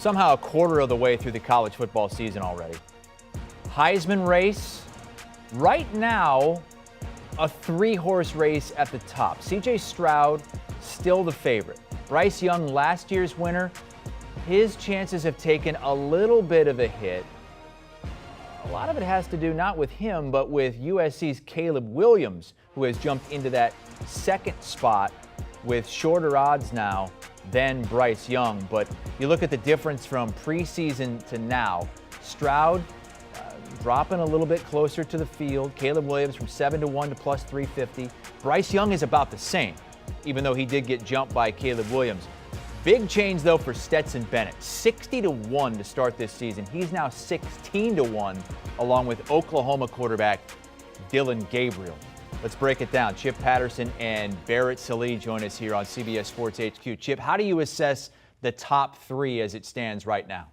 somehow a quarter of the way through the college football season already. Heisman race, right now, a three-horse race at the top. C.J. Stroud, still the favorite. Bryce Young, last year's winner, his chances have taken a little bit of a hit. A lot of it has to do not with him, but with USC's Caleb Williams, who has jumped into that second spot with shorter odds now than Bryce Young. But you look at the difference from preseason to now. Stroud dropping a little bit closer to the field. Caleb Williams from 7-1 to plus 350. Bryce Young is about the same, even though he did get jumped by Caleb Williams. Big change, though, for Stetson Bennett. 60-1 to start this season. He's now 16-1, along with Oklahoma quarterback Dillon Gabriel. Let's break it down. Chip Patterson and Barrett Sallee join us here on CBS Sports HQ. Chip, how do you assess the top three as it stands right now?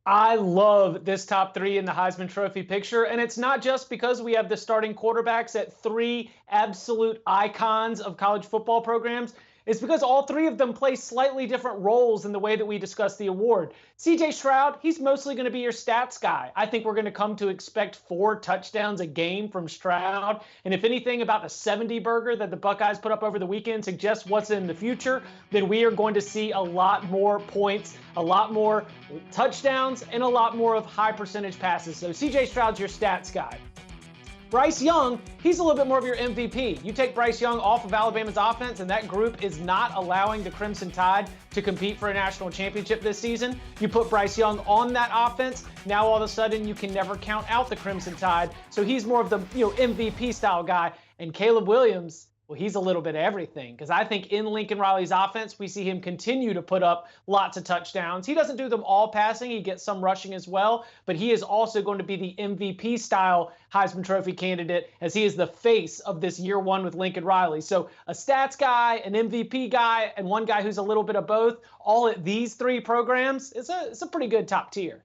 I love this top three in the Heisman Trophy picture, and it's not just because we have the starting quarterbacks at three absolute icons of college football programs. It's because all three of them play slightly different roles in the way that we discuss the award. C.J. Stroud, he's mostly going to be your stats guy. I think we're going to come to expect 4 touchdowns a game from Stroud. And if anything about the 70 burger that the Buckeyes put up over the weekend suggests what's in the future, then we are going to see a lot more points, a lot more touchdowns, and a lot more of high percentage passes. So C.J. Stroud's your stats guy. Bryce Young, he's a little bit more of your MVP. You take Bryce Young off of Alabama's offense, and that group is not allowing the Crimson Tide to compete for a national championship this season. You put Bryce Young on that offense, now all of a sudden you can never count out the Crimson Tide. So he's more of the MVP style guy. And Caleb Williams, well, he's a little bit of everything, because I think in Lincoln Riley's offense, we see him continue to put up lots of touchdowns. He doesn't do them all passing. He gets some rushing as well, but he is also going to be the MVP-style Heisman Trophy candidate, as he is the face of this year one with Lincoln Riley. So a stats guy, an MVP guy, and one guy who's a little bit of both, all at these three programs, it's a pretty good top tier.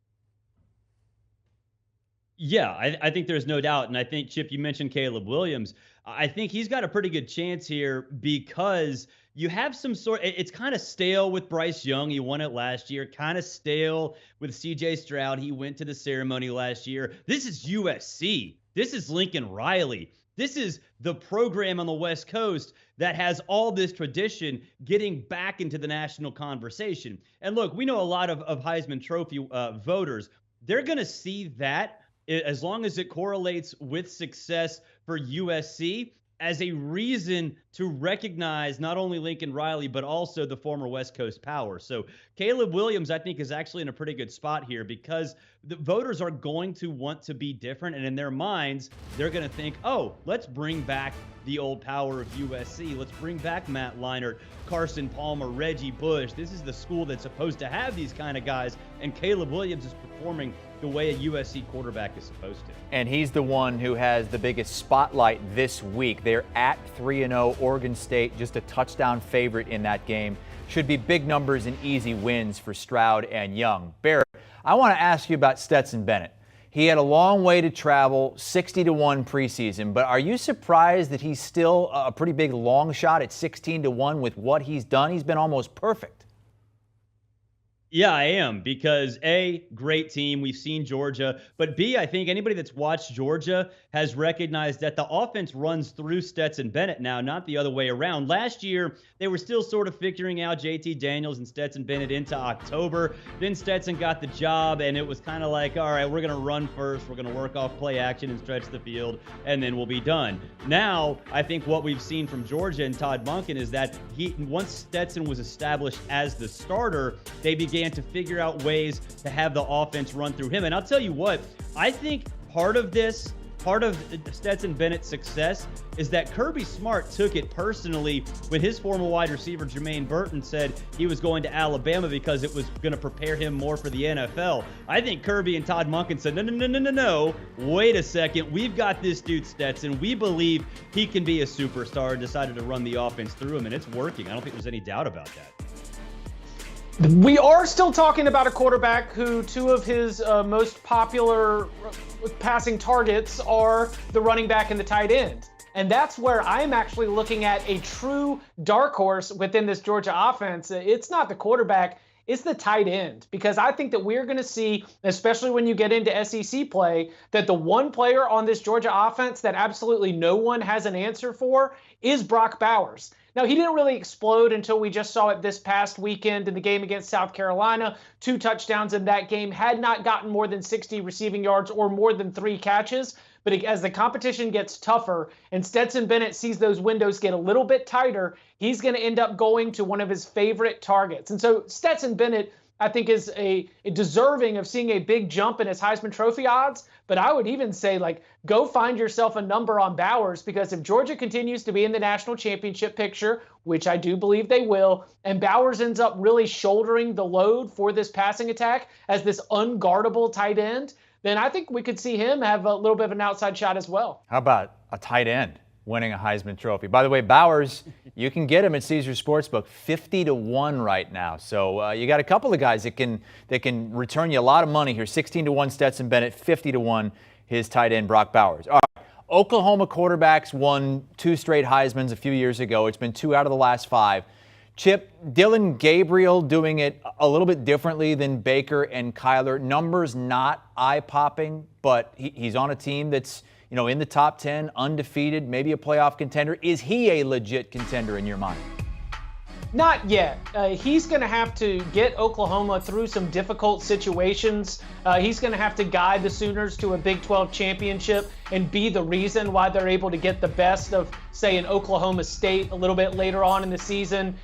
Yeah, I think there's no doubt. And I think, Chip, you mentioned Caleb Williams. I think he's got a pretty good chance here because you have some it's kind of stale with Bryce Young. He won it last year. Kind of stale with C.J. Stroud. He went to the ceremony last year. This is USC. This is Lincoln Riley. This is the program on the West Coast that has all this tradition getting back into the national conversation. And look, we know a lot of Heisman Trophy voters. They're going to see that, as long as it correlates with success for USC, as a reason to recognize not only Lincoln Riley, but also the former West Coast power. So Caleb Williams, I think, is actually in a pretty good spot here, because the voters are going to want to be different. And in their minds, they're going to think, oh, let's bring back the old power of USC. Let's bring back Matt Leinart, Carson Palmer, Reggie Bush. This is the school that's supposed to have these kind of guys. And Caleb Williams is performing the way a USC quarterback is supposed to. And he's the one who has the biggest spotlight this week. They're at 3-0 Oregon State, just a touchdown favorite in that game. Should be big numbers and easy wins for Stroud and Young. Barrett, I want to ask you about Stetson Bennett. He had a long way to travel, 60-1 preseason, but are you surprised that he's still a pretty big long shot at 16-1 with what he's done? He's been almost perfect. Yeah, I am, because A, great team. We've seen Georgia. But B, I think anybody that's watched Georgia has recognized that the offense runs through Stetson Bennett now, not the other way around. Last year, they were still sort of figuring out JT Daniels and Stetson Bennett into October. Then Stetson got the job, and it was kind of like, all right, we're going to run first. We're going to work off play action and stretch the field, and then we'll be done. Now, I think what we've seen from Georgia and Todd Monken is that once Stetson was established as the starter, they began to figure out ways to have the offense run through him. And I'll tell you what, I think part of Stetson Bennett's success is that Kirby Smart took it personally when his former wide receiver Jermaine Burton said he was going to Alabama because it was going to prepare him more for the NFL. I think Kirby and Todd Monken said, no, wait a second. We've got this dude Stetson. We believe he can be a superstar, and decided to run the offense through him, and it's working. I don't think there's any doubt about that. We are still talking about a quarterback who two of his most popular passing targets are the running back and the tight end. And that's where I'm actually looking at a true dark horse within this Georgia offense. It's not the quarterback. is the tight end, because I think that we're going to see, especially when you get into SEC play, that the one player on this Georgia offense that absolutely no one has an answer for is Brock Bowers. Now, he didn't really explode until we just saw it this past weekend in the game against South Carolina. 2 touchdowns in that game, had not gotten more than 60 receiving yards or more than 3 catches. But as the competition gets tougher and Stetson Bennett sees those windows get a little bit tighter, he's going to end up going to one of his favorite targets. And so Stetson Bennett, I think, is a deserving of seeing a big jump in his Heisman Trophy odds. But I would even say, go find yourself a number on Bowers, because if Georgia continues to be in the national championship picture, which I do believe they will, and Bowers ends up really shouldering the load for this passing attack as this unguardable tight end, then I think we could see him have a little bit of an outside shot as well. How about a tight end winning a Heisman Trophy? By the way, Bowers, you can get him at Caesars Sportsbook 50-1 right now. So you got a couple of guys that can return you a lot of money here. 16-1 Stetson Bennett, 50-1 his tight end Brock Bowers. All right. Oklahoma quarterbacks won 2 straight Heismans a few years ago. It's been 2 out of the last 5. Chip, Dillon Gabriel doing it a little bit differently than Baker and Kyler. Numbers not eye-popping, but he's on a team that's, in the top 10, undefeated, maybe a playoff contender. Is he a legit contender in your mind? Not yet. He's going to have to get Oklahoma through some difficult situations. He's going to have to guide the Sooners to a Big 12 championship and be the reason why they're able to get the best of, say, an Oklahoma State a little bit later on in the season.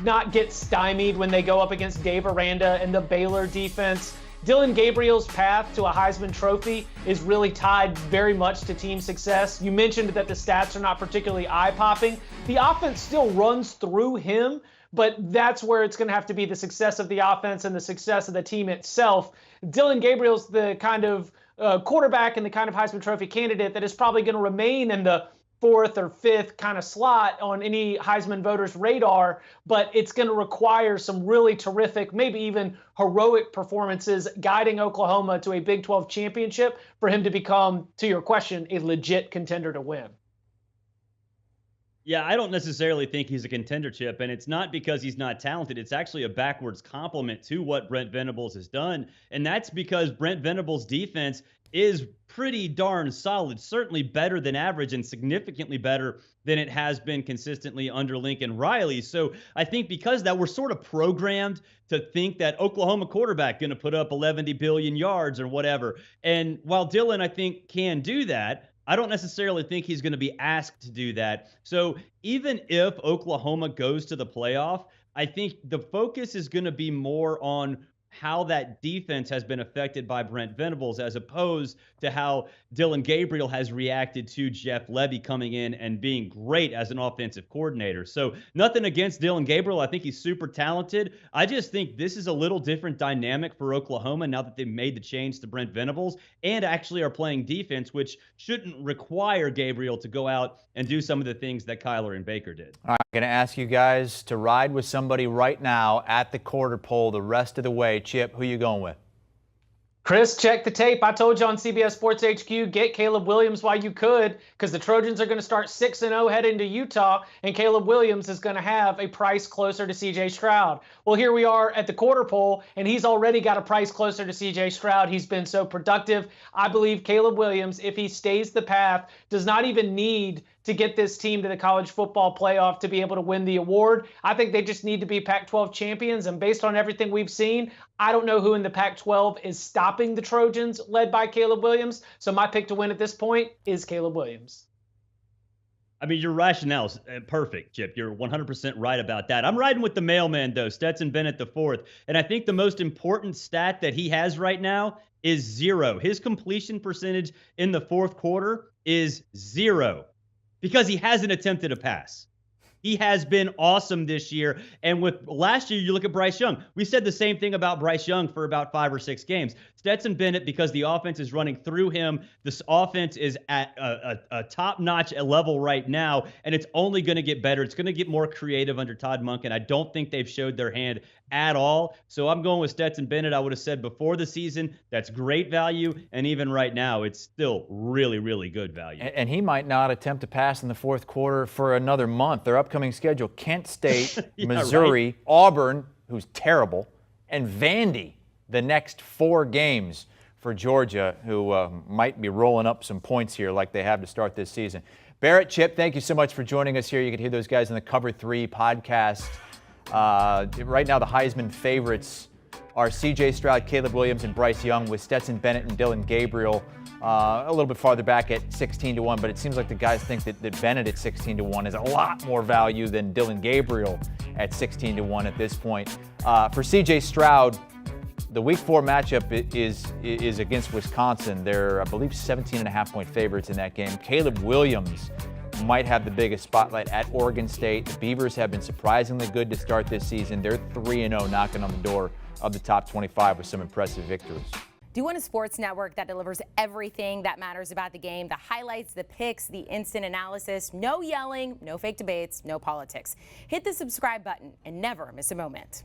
Not get stymied when they go up against Dave Aranda and the Baylor defense. Dillon Gabriel's path to a Heisman Trophy is really tied very much to team success. You mentioned that the stats are not particularly eye-popping. The offense still runs through him, but that's where it's going to have to be the success of the offense and the success of the team itself. Dillon Gabriel's the kind of quarterback and the kind of Heisman Trophy candidate that is probably going to remain in the 4th or 5th kind of slot on any Heisman voters' radar, but it's going to require some really terrific, maybe even heroic performances guiding Oklahoma to a Big 12 championship for him to become, to your question, a legit contender to win. Yeah, I don't necessarily think he's a contender, Chip, and it's not because he's not talented. It's actually a backwards compliment to what Brent Venables has done, and that's because Brent Venables' defense is pretty darn solid, certainly better than average and significantly better than it has been consistently under Lincoln Riley. So I think because that, we're sort of programmed to think that Oklahoma quarterback going to put up 11 billion yards or whatever. And while Dillon, I think, can do that, I don't necessarily think he's going to be asked to do that. So even if Oklahoma goes to the playoff, I think the focus is going to be more on how that defense has been affected by Brent Venables, as opposed to how Dillon Gabriel has reacted to Jeff Levy coming in and being great as an offensive coordinator. So nothing against Dillon Gabriel. I think he's super talented. I just think this is a little different dynamic for Oklahoma now that they've made the change to Brent Venables and actually are playing defense, which shouldn't require Gabriel to go out and do some of the things that Kyler and Baker did. All right, I'm going to ask you guys to ride with somebody right now at the quarter pole the rest of the way. Chip, who you going with? Chris, check the tape. I told you on CBS Sports HQ, get Caleb Williams while you could, because the Trojans are going to start 6-0 heading to Utah, and Caleb Williams is going to have a price closer to C.J. Stroud. Well, here we are at the quarter pole, and he's already got a price closer to C.J. Stroud. He's been so productive. I believe Caleb Williams, if he stays the path, does not even need to get this team to the college football playoff to be able to win the award. I think they just need to be Pac-12 champions, and based on everything we've seen, I don't know who in the Pac-12 is stopping the Trojans, led by Caleb Williams. So my pick to win at this point is Caleb Williams. I mean, your rationale's perfect, Chip. You're 100% right about that. I'm riding with the mailman, though, Stetson Bennett IV. And I think the most important stat that he has right now is 0. His completion percentage in the fourth quarter is 0 because he hasn't attempted a pass. He has been awesome this year. And with last year, you look at Bryce Young. We said the same thing about Bryce Young for about 5 or 6 games. Stetson Bennett, because the offense is running through him, this offense is at a top-notch level right now, and it's only going to get better. It's going to get more creative under Todd Monken. I don't think they've showed their hand at all. So I'm going with Stetson Bennett. I would have said before the season, that's great value. And even right now, it's still really, really good value. And he might not attempt to pass in the fourth quarter for another month. Their upcoming schedule: Kent State, Yeah, Missouri, right. Auburn, who's terrible, and Vandy the next 4 games for Georgia, who might be rolling up some points here like they have to start this season. Barrett, Chip, thank you so much for joining us here. You can hear those guys in the Cover 3 podcast. Right now, the Heisman favorites are C.J. Stroud, Caleb Williams, and Bryce Young, with Stetson Bennett and Dylan Gabriel a little bit farther back at 16-1. But it seems like the guys think that Bennett at 16-1 is a lot more value than Dylan Gabriel at 16-1 at this point. For C.J. Stroud, the Week 4 matchup is against Wisconsin. They're, I believe, 17.5-point favorites in that game. Caleb Williams might have the biggest spotlight at Oregon State. The Beavers have been surprisingly good to start this season. They're 3-0, knocking on the door of the top 25 with some impressive victories. Do you want a sports network that delivers everything that matters about the game? The highlights, the picks, the instant analysis, no yelling, no fake debates, no politics. Hit the subscribe button and never miss a moment.